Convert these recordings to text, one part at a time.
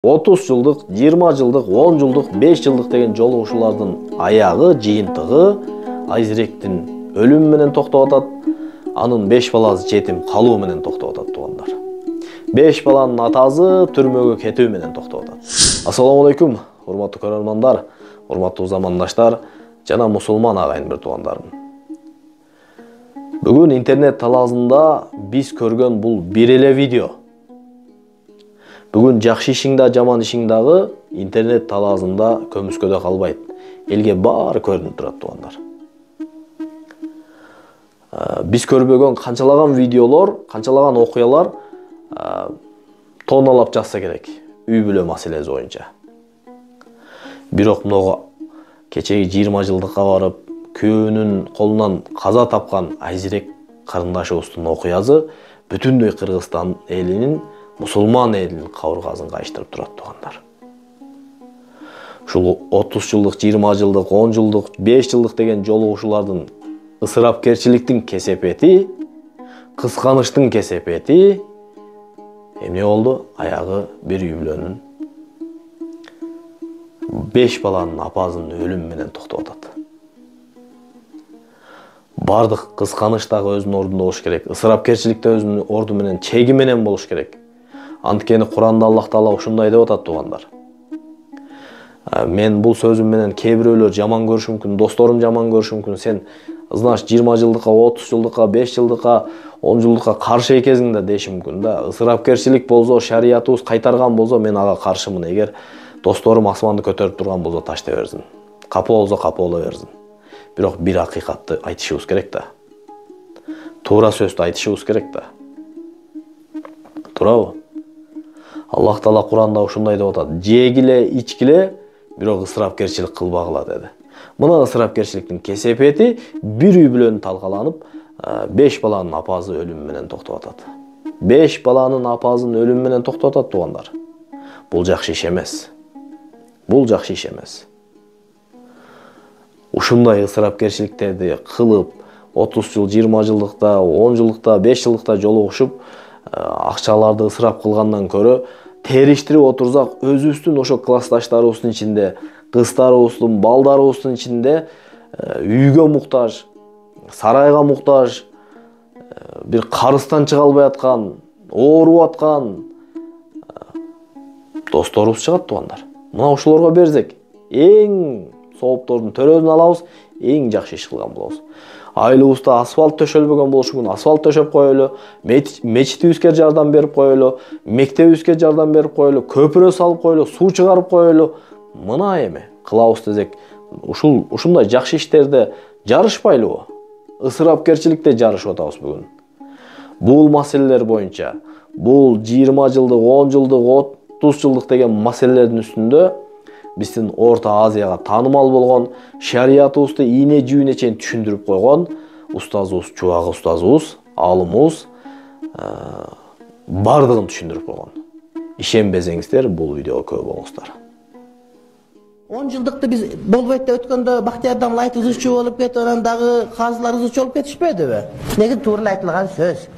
30 жылдық, 20 жылдық, 10 жылдық, 5 жылдық деген жолугушуулардын аяғы, жыйынтыгы Айзиректин өлүмү менен токтоп атат, анын 5 баласы жетим калуу менен токтоп атат туугандар. 5 баланын атасы түрмөгө кетүү менен токтоп атат. Ассаламу алейкум, урматтуу көрөрмандар, урматтуу замандаштар жана мусулман агайын бир туугандарым. Бүгүн интернет талаасында биз көргөн бул бир эле видео. Бүгүн жакшы ишиң да, жаман ишиң дагы интернет талаасында көмүскөдө калбайт. Элге баары көрүнүп турат туугандар. Биз көрбөгөн канчалаган видеолор, канчалаган окуялар тонналап жатса керек үй бүлө маселеси боюнча. Бирок мынага кечеги 20 жылдыкка барып, күйөөнүн колунан каза тапкан Айзирек карындашыбыздын окуясы бүтүндөй Кыргызстан элинин, мусулман элинин кабыргасын кайыштырып турат туугандар. Ушул 30 жылдык, 20 жылдык, 10 жылдык, 5 жылдык деген жолугушуулардын ысырапкерчиликтин кесепети, кысканычтын кесепети эмне болду? Аягы бир үй бүлөнүн 5 баланын апасынын өлүмү менен токтоп атат. Бардык кысканыч дагы өзүнүн ордунда болуш керек, ысырапкерчилик да өзүнүн орду менен, чеги менен болуш керек. Анткени Куранда Аллах Таала ушундай деп атат туугандар. Мен бул сөзүм менен кээ бирөөлөр жаман көрүшү мүмкүн, досторум жаман көрүшү мүмкүн. Сен значит 20 жылдыкка, 30 жылдыкка, 5 жылдыкка, 10 жылдыкка каршы экенсиң да деши мүмкүн да. Ысырапкерчилик болсо, шариятыбыз кайтарган болсо, мен ага каршымын. Эгер досторум асманды көтөрүп турган болсо таштай берсин. Капа болсо капа боло берсин. Бирок бир акыйкатты айтышыбыз керек да. Туура сөздү айтышыбыз керек да. Туурабы? Аллах Таала Куранда ушундай деп атат: "Жегиле, ичкиле, бирок ысырапкерчилик кылбагыла" деди. Мына ысырапкерчиликтин кесепети бир үй бүлөнү талкаланып, 5 баланын апасы өлүмү менен токтоп атат. 5 баланын апасынын өлүмү менен токтоп атат туугандар. Бул жакшы иш эмес. Бул жакшы иш эмес. Ушундай ысырапкерчиликтерди кылып, 30 жыл, 20 жылдыкта, 10 жылдыкта, 5 жылдыкта жолугушуп, акчаларды ысырап кылгандан көрө териштирип отурсак, өзүбүздүн ошо классташтарыбыздын ичинде, кыздарыбыздын, балдарыбыздын ичинде үйгө муктаж, сарайга муктаж, бир карыстан чыга албай аткан, ооруп аткан досторубуз чыгат туугандар. Мына ушуларга берсек, эң сооптордун төрөсүн алабыз, эң жакшы иш кылган болобуз. Айлыбызда асфальт төшөлбөгөн болушу мүмкүн, асфальт төшөп коелу, мечитибизге жардам берип коелу, мектебибизге жардам берип коелу, көпүрө салып коелу, суу чыгарып коелу. Мына эми кылабыз десек, ушундай жакшы иштерде жарышпайлыбы? Ысырапкерчиликте жарышып атабыз бүгүн. Бул маселелер боюнча, бул 20 жылдык, 10 жылдык, 30 жылдык деген маселелердин үстүндө биздин Орто Азияга таанымал болгон, шариятыбызды ийне жүүнүнө чейин түшүндүрүп койгон устазыбыз, чубагы устазыбыз, алымыбыз бардыгын түшүндүрүп койгон. Ишенбесеңиздер, бул видеого көп болуңуздар. 10 жылдыкты биз болбойт деп өткөндө Бактиярдан лайт ызычуу болуп кетип, анан дагы казылар ызычуу болуп кетишпедиби? Неге туура айтылган сөз.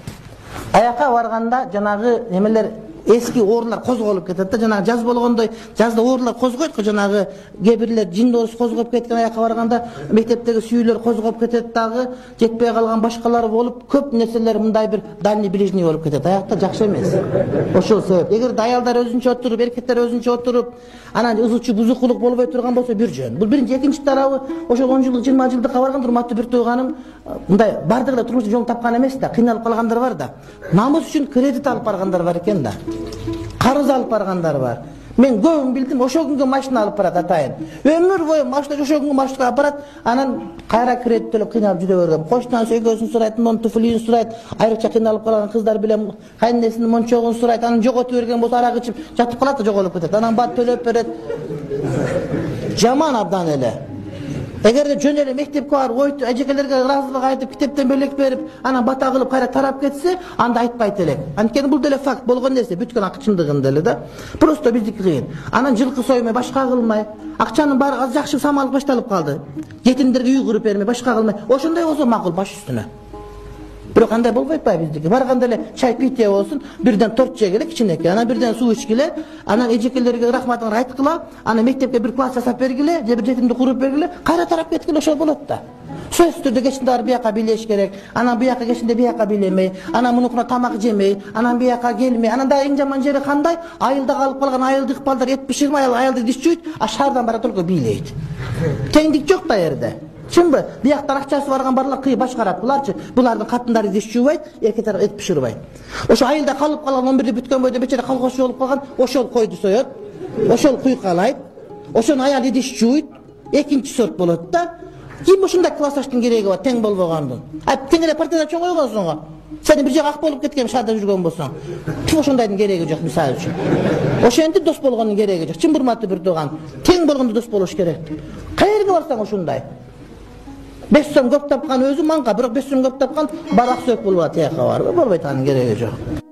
Аякка барганда жанагы немелер эски оорлар козголуп кетет да, жанагы жаз болгондой, жазда оорлар козгойт го, жанагы кээ бирлер жин доорусу козгоп кеткен аякка барганда мектептеги сүйүлөр козгоп кетет дагы, жетпей калган башкалар болуп, көп нерселер мындай бир дальний ближний болуп кетет. Аякта жакшы эмес. Ошол себеп. Эгер аялдар өзүнчө отуруп, эркектер өзүнчө отуруп, анан ызычуу бузукулук болбой турган болсо бир жөн. Бул биринчи, экинчи тарабы, ошол 10 жылдык, 20 жылдыкка барган урматтуу бир тууганым, мындай бардыгы эле турмуштун жолун тапкан эмес да, кыйналып калгандар бар да. Намыс үчүн кредит алып баргандар бар экен да. Карыз алып баргандар бар. Мен көбүн билдим, ошол күнгө машина алып барат атайын. Өмүр бою машина ошол күнгө машина алып барат, анан кайра кредит төлөп кыйналып жүрө берген. Коштан сөйгөсүн сурайт, мон туфлиин сурайт, айрыкча кыйналып калган кыздар билен кайнесинин мончогун сурайт, анан жоготуп берген болсо арак ичип жатып калат да жоголуп кетет. Анан бат төлөп берет. Жаман абдан эле. Эгерде жөн эле мектепке барып, ойтуп, эжекелерге ыраазылык айтып, китептен бөлөк берип, анан бата кылып кайра тарап кетсе, анда айтпайт элек. Анткени бул деле факт болгон нерсе, бүткөн акчындыгында эле да. Просто биздики кыйын. Анан жылкы соймой, башка кылмай, акчанын баары аз жакшы самалып башталып калды. Жетимдерге үй куруп бермей, башка кылмай. Ошондой болсо макул баш үстүнө. Бирок андай болбой атпайбы биздики? Барганда эле чай питье болсун, бирден торт жегиле кичинекей, анан бирден суу ичкиле, анан эжекелерге рахматыңарды айткыла, анан мектепке бир класс жасап бергиле, же бир жетимди куруп бергиле, кайра тарап кеткиле, ошол болот да. Сөзсүз түрдө кечинде бияка бийлеш керек, анан бияка кечинде бияка бийлемей, анан мунукуна тамак жемей, анан бияка келмей, анан да эң жаман жери кандай? Айылда калып калган айылдык балдар эт биширмей айылды диш жуйт, а шаардан бара только бийлейт. Теңдик жок да жерде. Чынбы? Бияктар акчасы барган барлар кый башкарат. Буларчы, булардын катындары диш жуубайт, эркек тарап эт биширбайт. Ошо айылда калып калган 11-де бүткөн бойдо бечара колхозчу болуп калган, ошол койду соёт, ошол куйкалайт, ошонун аялы диш жуйт, экинчи сорт болот да. Ким ушундай классташтын кереги бар, тең болбогондун. Тең эле партияда чоң койгонсуң го. Сен бир жак ак болуп кеткен шаарда жүргөн болсоң, ошондойдун кереги жок мисалы үчүн. Ошентип дос болгондун кереги жок. Чын урматтуу бир тууган, тең болгондо дос болуш керек. Каерге барсаң ушундай. 5 сом көп тапкан өзү манга, бирок 5 сом көп тапкан барак сөк болот, тияка бар. Болбойт анын кереги жок.